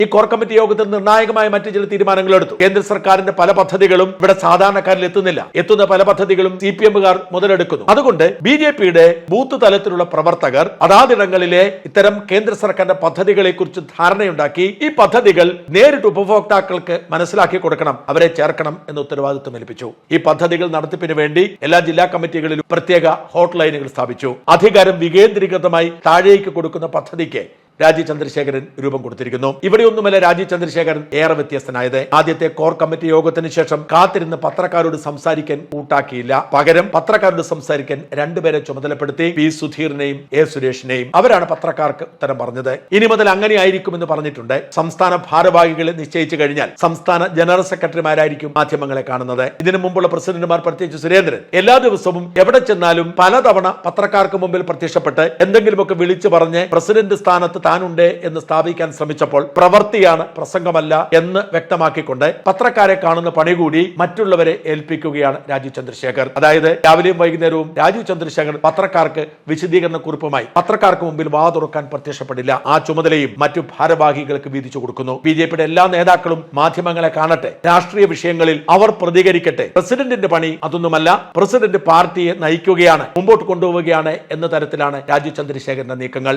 ഈ core committee യോഗത്തിൽ നിർണായകമായ മറ്റു ചില തീരുമാനങ്ങൾ എടുത്തു. കേന്ദ്ര സർക്കാരിന്റെ പല പദ്ധതികളും ഇവിടെ സാധാരണക്കാരിൽ എത്തുന്നില്ല. എത്തുന്ന പല പദ്ധതികളും CPM-കാർ മുതലെടുക്കുന്നു. അതുകൊണ്ട് BJP-യുടെ ബൂത്ത് തലത്തിലുള്ള പ്രവർത്തകർ അതാതിടങ്ങളിലെ ഇത്തരം കേന്ദ്ര സർക്കാരിന്റെ പദ്ധതികളെ കുറിച്ച് ധാരണയുണ്ടാക്കി ഈ പദ്ധതികൾ നേരിട്ട് ഉപഭോക്താക്കൾക്ക് മനസ്സിലാക്കി കൊടുക്കണം, അവരെ ചേർക്കണം എന്ന ഉത്തരവാദിത്വം ഏൽപ്പിച്ചു. ഈ പദ്ധതികൾ നടത്തിപ്പിന് വേണ്ടി എല്ലാ ജില്ലാ കമ്മിറ്റികളിലും പ്രത്യേക ഹോട്ട് ലൈനുകൾ സ്ഥാപിച്ചു. അധികാരം വികേന്ദ്രീകൃതമായി താഴേക്ക് കൊടുക്കുന്ന പദ്ധതിക്ക് രാജീവ് ചന്ദ്രശേഖരൻ രൂപം കൊടുത്തിരിക്കുന്നു. ഇവിടെയൊന്നുമല്ല രാജീവ് ചന്ദ്രശേഖരൻ ഏറെ വ്യത്യസ്തനായത്. ആദ്യത്തെ കോർ കമ്മിറ്റി യോഗത്തിന് ശേഷം കാത്തിരുന്ന് പത്രക്കാരോട് സംസാരിക്കാൻ കൂട്ടാക്കിയില്ല. പകരം പത്രക്കാരോട് സംസാരിക്കാൻ രണ്ടുപേരെ ചുമതലപ്പെടുത്തി, P. സുധീറിനെയും A. സുരേഷിനെയും. അവരാണ് പത്രക്കാർക്ക് ഉത്തരം പറഞ്ഞത്. ഇനി മുതൽ അങ്ങനെയായിരിക്കുമെന്ന് പറഞ്ഞിട്ടുണ്ട്. സംസ്ഥാന ഭാരവാഹികളെ നിശ്ചയിച്ചു കഴിഞ്ഞാൽ സംസ്ഥാന ജനറൽ സെക്രട്ടറിമാരായിരിക്കും മാധ്യമങ്ങളെ കാണുന്നത്. ഇതിനു മുമ്പുള്ള പ്രസിഡന്റുമാർ, പ്രത്യേകിച്ച് സുരേന്ദ്രൻ, എല്ലാ ദിവസവും എവിടെ ചെന്നാലും പലതവണ പത്രക്കാർക്ക് മുമ്പിൽ പ്രത്യക്ഷപ്പെട്ട് എന്തെങ്കിലുമൊക്കെ വിളിച്ചു പറഞ്ഞ് പ്രസിഡന്റ് സ്ഥാനത്ത് താനുണ്ട് എന്ന് സ്ഥാപിക്കാൻ ശ്രമിച്ചപ്പോൾ പ്രവൃത്തിയാണ്, പ്രസംഗമല്ല എന്ന് വ്യക്തമാക്കിക്കൊണ്ട് പത്രക്കാരെ കാണുന്ന പണി കൂടി മറ്റുള്ളവരെ ഏൽപ്പിക്കുകയാണ് രാജീവ് ചന്ദ്രശേഖർ. അതായത് രാവിലെയും വൈകുന്നേരവും രാജീവ് ചന്ദ്രശേഖർ പത്രക്കാർക്ക് വിശദീകരണ കുറിപ്പുമായി പത്രക്കാർക്ക് മുമ്പിൽ വാ തുറക്കാൻ പ്രത്യക്ഷപ്പെടില്ല. ആ ചുമതലയും മറ്റു ഭാരവാഹികൾക്ക് വീതിച്ചു കൊടുക്കുന്നു. BJP-യുടെ എല്ലാ നേതാക്കളും മാധ്യമങ്ങളെ കാണട്ടെ, രാഷ്ട്രീയ വിഷയങ്ങളിൽ അവർ പ്രതികരിക്കട്ടെ. പ്രസിഡന്റിന്റെ പണി അതൊന്നുമല്ല, പ്രസിഡന്റ് പാർട്ടിയെ നയിക്കുകയാണ്, മുമ്പോട്ട് കൊണ്ടുപോവുകയാണ് എന്ന തരത്തിലാണ് രാജീവ് ചന്ദ്രശേഖരന്റെ നീക്കങ്ങൾ.